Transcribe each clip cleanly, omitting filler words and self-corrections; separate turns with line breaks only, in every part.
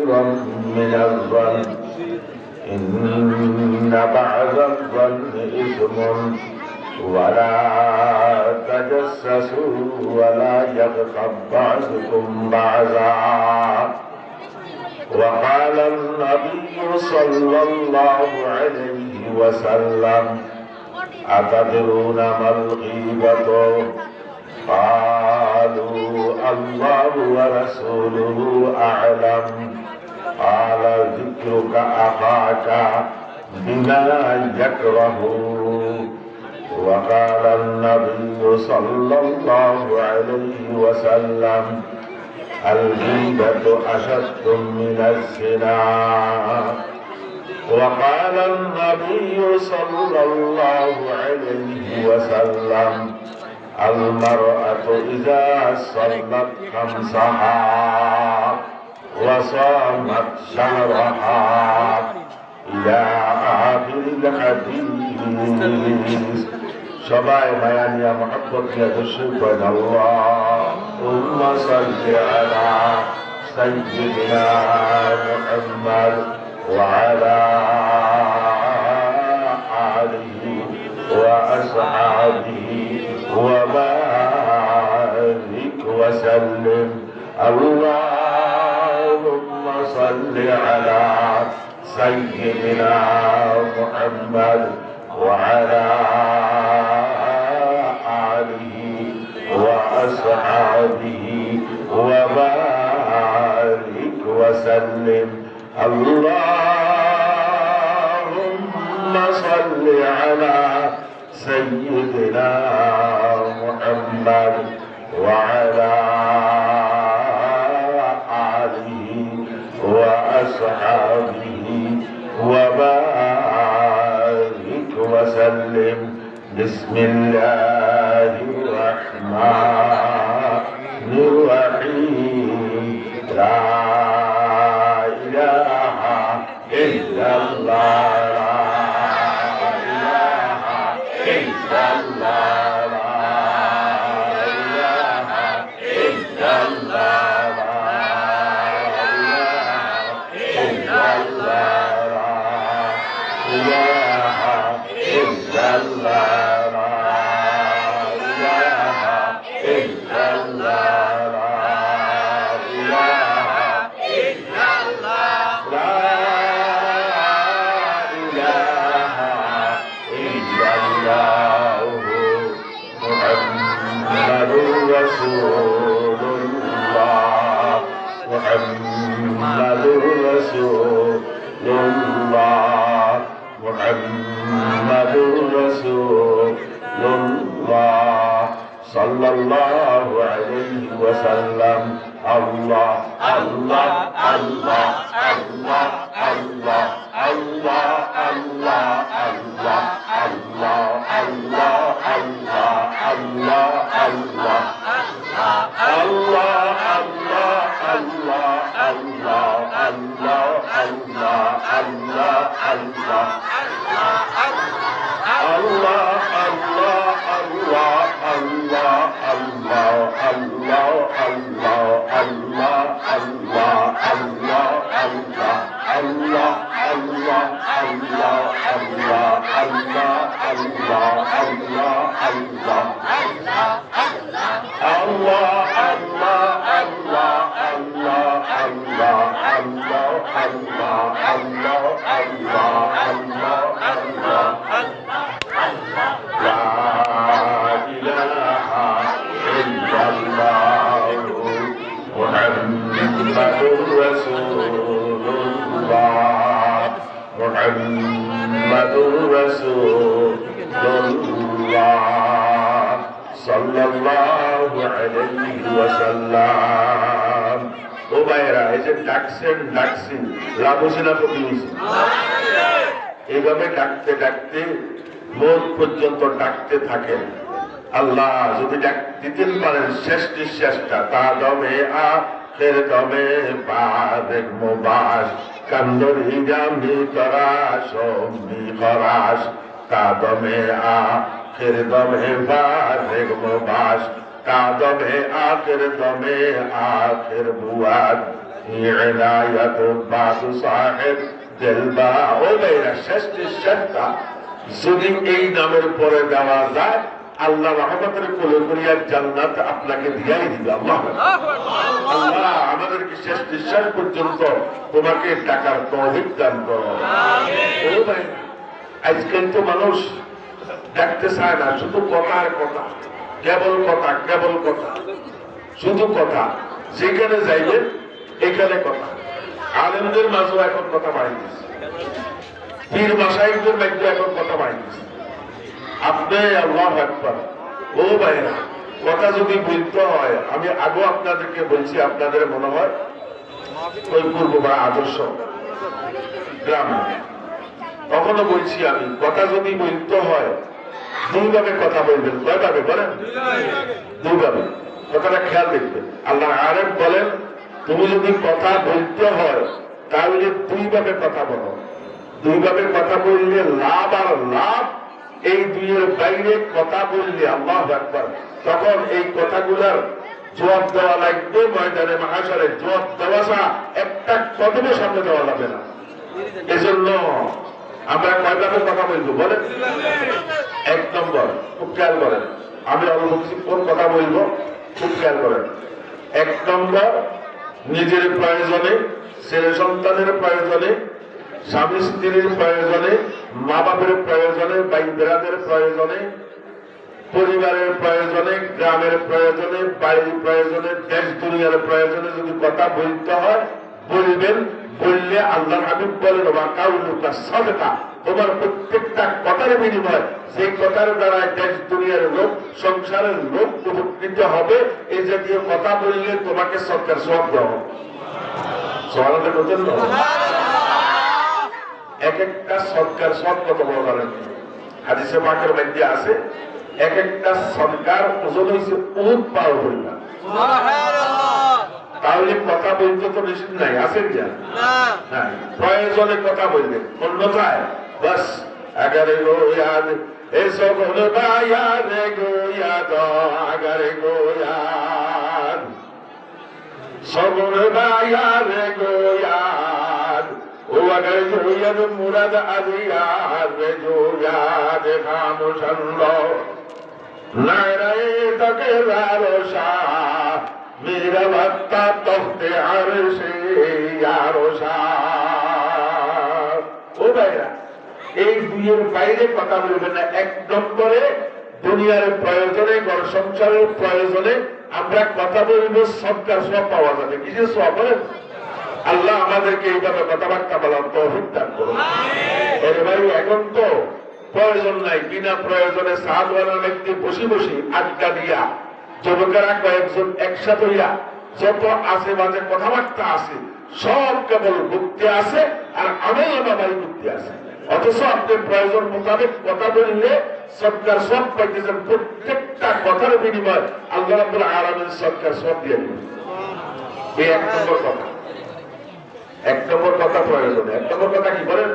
كثيرا من الظن إن بعض الظن إثم ولا تجسسوا ولا يغتب بعضكم بعضا وقال النبي صلى الله عليه وسلم أتدرون ما الغيبة قالوا الله ورسوله أعلم قال ذكرك أخاك بما يكره وقال النبي صلى الله عليه وسلم الغيبة أشد من الزنا وقال النبي صلى الله عليه وسلم المرأة إذا صلت خمسها وصامت شهرها إلى آخر الحديث সবাই মায়া নিয়া মহব্বত নিয়ে দুশো পড়েন আল্লাহুম্মা সাল্লি আলা সাইয়্যিদিনা মুহাম্মদ ওয়া আলা আলিহি ওয়া আসহাবিহি ওয়া বারিক ওয়া সাল্লিম আল্লাহুম্মা সাল্লি আলা সাইয়্যিদিনা মুহাম্মদ ওয়া আলা وأصحابه وبارك وسلم اللهم صل على سيدنا محمد وعلى آله وأصحابه وبارك وسلم بسم الله الرحمن الرحيم لا إله إلا الله لا إله إلا الله لا إله إلا الله لا إله إلا الله لا محمد رسول الله محمد رسول الله صلى الله عليه وسلم الله الله الله الله الله الله الله الله الله الله الله الله الله محمد رسول الله صلى الله عليه وسلم ও ভাইরা এই যে ডাকছেন লাভ হচ্ছে না ক্ষতি হয়েছে এইভাবে ডাকতে ডাকতে মৌত পর্যন্ত ডাকতে থাকেন আল্লাহ যদি দিতে পারেন শেষ নিঃশ্বাসটা তা দমে আখের দমে বাদেক মুবাস কান্দরি জামি তরাস মি খরাস তা দমে আখের দমে বাদেক মুবাস তা দমে আখের বুয়াদ ইনায়াত বাদু সাহেব দিলবা। ও ভাইরা, শেষটা যদি এই নামের পরে দেওয়া যায়, আল্লাহ রহমতের কোলে করিয়া জান্নাত আপনাকে দিয়াই দিবে। আল্লাহ আল্লাহ আমাদেরকে শেষ নিঃশ্বাস পর্যন্ত তোমাকে টাকার তৌফিক দান করো। ও ভাই, আজকাল তো মানুষ ডাকতে চায় না, শুধু কথা আর কথা, কেবল কথা, কেবল কথা, শুধু কথা। যেখানে যাইবে এখানে কথা। আলেমদের মাঝেও এখন কথা বাড়ি দিচ্ছে, পীর মাশাইখদের মধ্যে এখন কথা বাড়ি দিচ্ছে। আপনি আল্লাহু আকবার। ও ভাইরা, কথা যদি বলতে হয়, আমি আগেও আপনাদেরকে বলছি, আপনাদের মনে হয় ওই পূর্বপাড়া আদর্শ গ্রামে কখনো বলছি আমি, কথা যদি বলতে হয় দুইভাবে কথা বলবেন। কয়ভাবে বলেন? দুইভাবে। কথাটা খেয়াল দেখবেন। আল্লাহ আরেফ বলেন, তুমি যদি কথা বলতে হয় তাহলে দুইভাবে কথা বলো। দুইভাবে কথা বললে লাভ আর লাভ, এই দুইয়ের বাইরে কথা বললে আল্লাহু আকবার, তখন এই কথাগুলার জবাব দেওয়া লাগবে ময়দানে মাহশরে। জবাব দেওয়া ছাড়া একটা কদমও সামনে দেওয়া যাবে না। এজন্য আমরা কয়ভাবে কথা বলবো বলেন? এক নম্বর, খুব খেয়াল করেন, আমি অল্প কিছুক্ষণ কথা বলবো, খুব খেয়াল করেন। এক নম্বর, নিজের প্রয়োজনে, ছেলে সন্তানের প্রয়োজনে, স্বামী স্ত্রীর প্রয়োজনে, মা বাপের প্রয়োজনে, ভাই বেড়াদের প্রয়োজনে, পরিবারের প্রয়োজনে, গ্রামের প্রয়োজনে, বাড়ির প্রয়োজনে, দেশ দুনিয়ার প্রয়োজনে যদি কথা বলতে হয় বলবেন। বললে আল্লাহ হাবিব বলেন, ওয়া কাউলুকা সাদকা, তোমার প্রত্যেকটা কথার বিনিময়, সেই কথার দ্বারা দেশ দুনিয়ার লোক, সংসারের লোক উপকৃত হবে। এই জাতীয় কথা বললে তোমাকে সরকার সব দেওয়া হবে। সুবহানাল্লাহ বলেন না? এক একটা সরকার সব কত বড় জানেন? হাদিসে পাকের মধ্যে আছে, এক একটা সরকার ওজন হয়েছে উহুদ পাহাড় পরিমাণ। তাহলে কথা বলতে তো বেশি নাই, আছে কি না? প্রয়োজনে কথা বলবেন, অন্যথায় বাস আগারে গো ইয়াদ এসো বলে বায়াদ গো ইয়াদ, আগারে গো ইয়াদ সবর বায়াদ গো ইয়াদ, ও আগারে গো ইয়াদ মুরাদ আজিয়াদ গো ইয়াদ খামোশাল্ল নারায়ে তাকে রারশা মেরা বাত্তা তখতে আরশে আরশা। ও ভাইরা, এই দুইয়ের বাইরে কথা বলবেন না। এক নম্বরে দুনিয়ার প্রয়োজনে, ঘর সংসারের প্রয়োজনে আমরা কথা বলবো, সবকার সব পাওয়া যাবে। কিসের সব বলেন? আল্লাহ আমাদেরকে এইভাবে কথাবার্তা বলার তৌফিক দান করুন। এর ভাই, এখন তো প্রয়োজন নাই, বিনা প্রয়োজনে সাহায্যের ব্যক্তি বসে বসে আড্ডা দিয়া, যুবকেরা কয়েকজন একসাথে হইয়া যত আশেপাশে কথাবার্তা আছে সব কেবল ভুক্তি আছে আর আমল নামাই ভুক্তি আছে। অথচ আপনি প্রয়োজন মোতাবেক কথা বললে সরকার সব পাইতেছেন। প্রত্যেকটা কথার বিনিময় আল্লাহ রাব্বুল আলামিন সরকার সব দিয়ে দিবেন। এই এক নম্বর কথা। এক নম্বর কথা প্রয়োজনে। এক নম্বর কথা কি বলেন?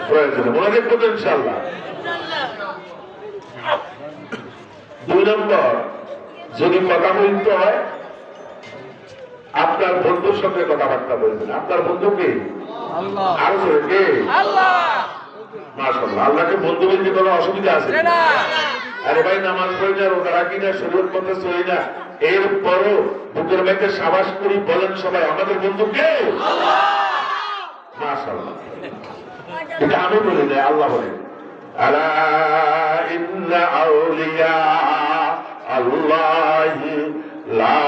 প্রয়োজনে। মনে দেখবো তো ইনশাআল্লাহ। দুই নম্বর, যদি কথা বলতে হয় আপনার বন্ধুর সঙ্গে কথাবার্তা বলবেন। আপনার বন্ধু কে? আল্লাহ। আরো জোরে কে? আল্লাহ। মাশাআল্লাহ। আল্লাহকে বন্ধু বলতে কোনো অসুবিধা আছে না? আরে ভাই, নামাজ পড়ি না, রোজা রাখি না, শরীয়ত মতে চলি না, এরপরও বুকের মধ্যে সাবাস করি বলেন সবাই, আমাদের বন্ধু কে? আল্লাহ। মাশাআল্লাহ। এটা আমি বলি না, আল্লাহ বলেন, আলা ইন্না আউলিয়া আল্লাহি লা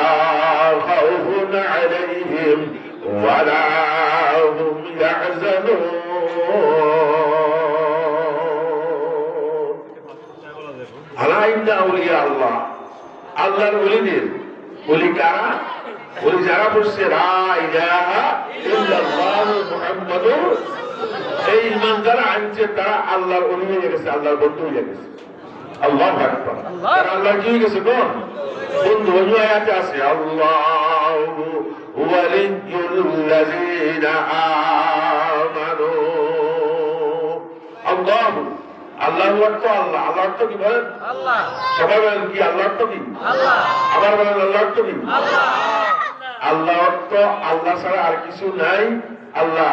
খাউফুন আলাইহিম ওয়া লা হুম ইয়াহজানুন। আলা ইন্না আউলিয়া আল্লাহ, আল্লাহর ওলিদের, ওলি কারা? ওলি যারা বলছে লা ইলাহা ইল্লাল্লাহু মুহাম্মাদুর, এই ইমান যারা আনছে তারা আল্লাহর ওলি হয়ে গেছে, আল্লাহর বন্ধু হয়ে গেছে। আল্লাহু আকবার। তারা আল্লাহর কি হয়ে গেছে? কোন বন্ধু? ওই আয়াতে আছে, আল্লাহু ওয়ালিয়ুল্লাযীনা আমানু। আল্লাহু, আল্লাহু অর্থ আল্লাহ। আল্লাহ অর্থ কি বলেন? আল্লাহ। সবাই বলেন কি? আল্লাহ অর্থ কি? আল্লাহ। আবার বলেন আল্লাহ অর্থ কি? আল্লাহ। আল্লাহ তো আল্লাহ ছাড়া আর কিছু নাই। আল্লাহ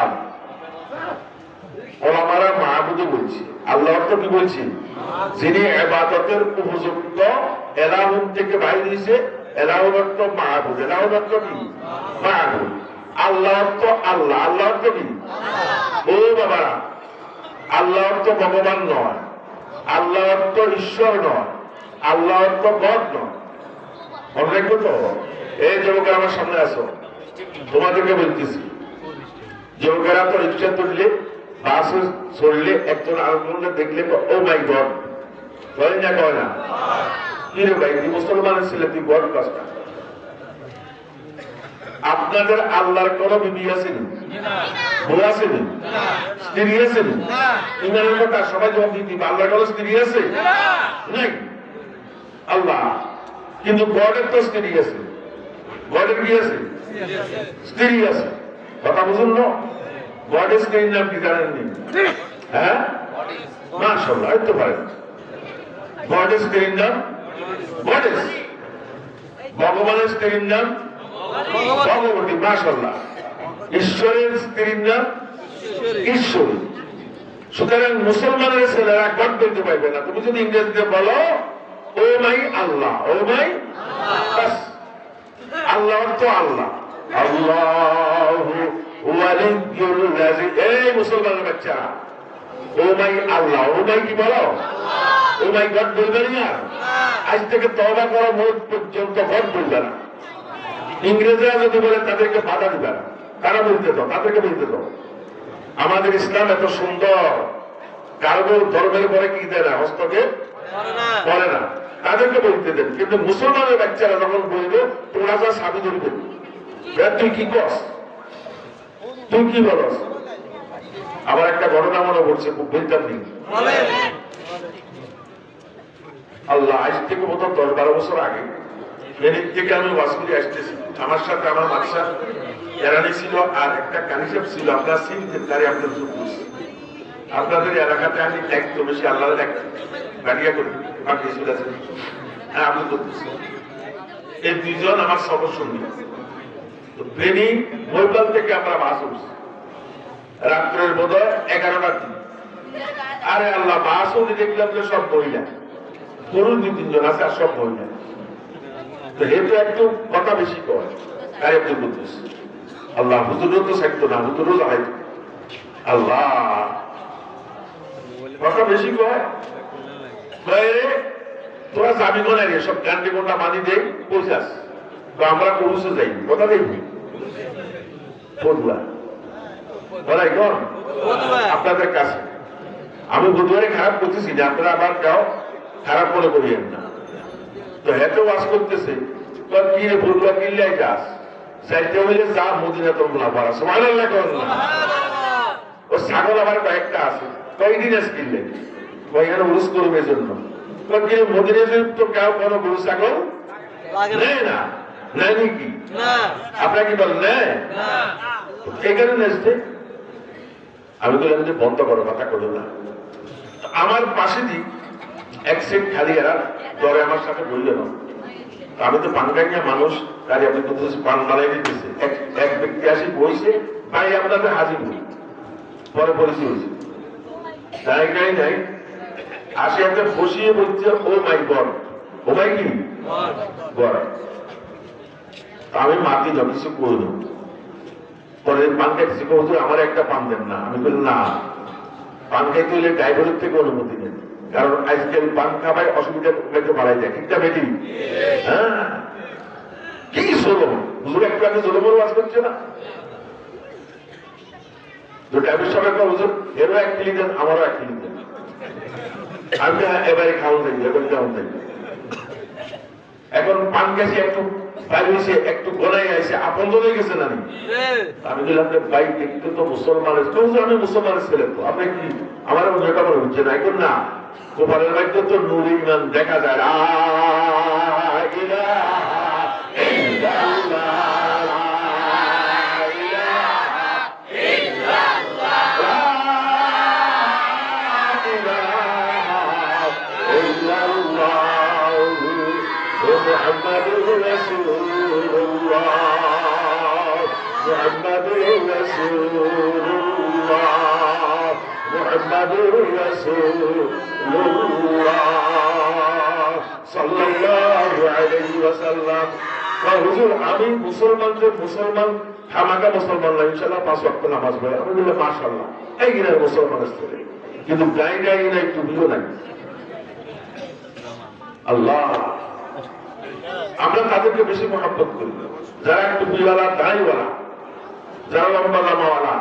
ওলামারা মাহবুদে বলছি, আল্লাহ তো কি বলছি, যিনি ইবাদতের উপযুক্ত, এলাহুম থেকে বাইরে দিয়েছে। এলাহুম অর্থ মাহবুদ, এলাহুম অর্থ কি মাহবুদ। আল্লাহ তো আল্লাহ, আল্লাহ অর্থ কি ও বাবারা, আল্লাহ অর্থ ভগবান নয়, আল্লাহ অর্থ ঈশ্বর নয়, আল্লাহ অর্থ গড নয়। মনে রাখবো তো। এই যুবকের আমার সামনে আসো, তোমাদেরকে বলতেছি, যুবকেরা তো রিক্সা তুললে, বাসে চললে, একজন আরেকজনকে দেখলে ও মাই গড বলেন না, কয় না? কি রে ভাই, তুই মুসলমানের ছেলে, তুই গড কাজটা। আপনাদের আল্লাহর কোন বিবি আসেনি, বউ আসেনি, স্ত্রী আসেনি? ইমানের কথা সবাই জবাব দিতে, আল্লাহর কোন স্ত্রী আছে নাই? আল্লাহ কিন্তু গডের তো স্ত্রী আছে, গডের কি আছে? স্ত্রী আছে। কথা বুঝুন না? গডের স্ত্রীর নাম কি জানেননি? হ্যাঁ, মাশাআল্লাহ, হইতে পারে। গডের স্ত্রীর নাম গডেস, ভগবানের স্ত্রীর নাম ভগবতী, মাশাআল্লাহ। ঈশ্বরের স্ত্রীর নাম ঈশ্বরী। সুতরাং মুসলমানের ছেলেরা গড বলতে পারবে না। তুমি যদি ইংরেজিতে বলো ও মাই আল্লাহ, ও মাই আল্লাহ তো আল্লাহ। আল্লাহু ওয়ালিয়ুল্লাযী, এই মুসলমানের বাচ্চা, ও মাই আল্লাহ, ও মাই কি বলো? ও মাই গড বলবে না। আজ থেকে তওবা করো, মওত পর্যন্ত গড বলবে না। ইংরেজরা যদি বলে তাদেরকে বাধা দিবে না, তারা বলতে দাও, তাদেরকে বলতে দাও। আমাদের ইসলাম এত সুন্দর, কারো ধর্মের পরে কি দেয় না, হস্তক্ষেপ করে না, তাদেরকে বলতে দেন। কিন্তু মুসলমানের বাচ্চারা যখন বলবে, তোমরা যা স্বামী ধরবে, তুই কি কস, তুই কি বলস। আবার একটা ঘটনা মনে পড়ছে, খুব বলতাম নি। আল্লাহ আজ থেকে বোধ 10-12 বছর আগে এদিক থেকে আমি ওয়াজ করে আসতেছি, আমার সাথে আমার বাদশা এরানি ছিল, আর একটা কানিসাব ছিল। আপনার চিনতেন তারে, আপনার আপনাদের এলাকাতে আমি দেখতো বেশি, আল্লাহ দেখতেন গাড়িয়া করি, হ্যাঁ আপনি করতেছি। এই দুইজন আমার সবর সঙ্গী। ফেনী বৈকাল থেকে আমরা বাস উঠছি, রাত্রের বোধ হয় 11টার দিন। আরে আল্লাহ, বাস উঠে দেখলাম যে সব মহিলা, পুরুষ 2-3 জন আছে, আর সব মহিলা। তো যেহেতু একটু কথা বেশি কয়, তাই একটু বলতেছে আল্লাহ, হুজুরও তো থাকতো না, হুজুরও লাগাইতো। আল্লাহ কথা বেশি কয়, তোরা যাবি কোন রে, সব গান্ডি কোনটা মানি দেই পৌঁছাস, তো আমরা পুরুষে যাই, কথা দেখবি পড়ুয়া বলাই কোন আপনাদের কাছে। আমি বুধবারে খারাপ করতেছি না, আপনারা আবার যাও খারাপ মনে করিয়েন না। তো হেঁটে ওয়াজ করতেছে, তোর কি রে বলুয়া কিনলে যাস, চাইতে হইলে যা মদিনা তোর গুলা পড়া, সুবহানাল্লাহ কর না। ও ছাগল আবার কয়েকটা আছে, কয়দিন আস কিনলে, কয়েকখানে উরুস করবে জন্য। তোর কি রে মদিনা তো কেউ কোনো গরু ছাগল নেয় না, নেয় নাকি? আপনারা কি বলেন নেয়? এখানে নেসতে আমি বললাম যে বন্ধ করো, কথা করো না। আমার পাশে দিক এক সেট খালি, এরা দরে আমার সাথে বললো না। আমি তো পানগাইয়া মানুষ, গাড়ি আপনি পান বানাই দিতেছে। এক ব্যক্তি আসি বইছে, ভাই আপনাদের হাজির হই, পরে পরিচয় হয়েছে, জায়গায় নাই আসি একটা বসিয়ে বলছে ও মাই গড, ও মাই কি গড। আমি মাতি না, কিছু করল। পরে পান খাইতেছি, আমার একটা পান দেন না। আমি বলি না, পান খাইতে হলে ড্রাইভারের থেকে অনুমতি নেন, কারণ আজকাল পান খাবায় অসুবিধা বাড়াই যায়, ঠিকটা বেটি? হ্যাঁ, কি জোলম, হুজুর একটু আগে জোলমের ওয়াজ করছে না? তো ড্রাইভার সবাই হুজুর এরও 1 কিলি দেন, আমারও 1 কিলি দেন। আমি এবারে খাওয়ান থাকি, এখন কেমন থাকি। এখন পান গেছে একটু বাইরে, একটু গলায় আসে, আপন হয়ে গেছে না? আমি বললাম যে ভাই দেখতে তো মুসলমানের, আমি মুসলমানের ছেলে, তো আপনি কি আমার মেয়েটা মনে হচ্ছে না? এখন না, গোপালের বাড়িতে তো নূর ইমান দেখা যায়। محمد رسول الله মুহাম্মাদুর রাসূলুল্লাহ মুহাম্মাদুর রাসূলুল্লাহ সাল্লাল্লাহু আলাইহি ওয়াসাল্লাম। হুজুর আমি মুসলমান হামাকা মুসলমান না, ইনশাআল্লাহ 5 ওয়াক্ত নামাজ পড়ে। আমি বললাম মাশাআল্লাহ, এই গিরার মুসলমানের ছেলে, কিন্তু গাই নাই, টুপিও নাই। আল্লাহ, আমরা তাদেরকে বেশি মহব্বত করি, যারা একটু বিওয়ালা দাড়িওয়ালা, যারা লম্বা জামাওয়ালা।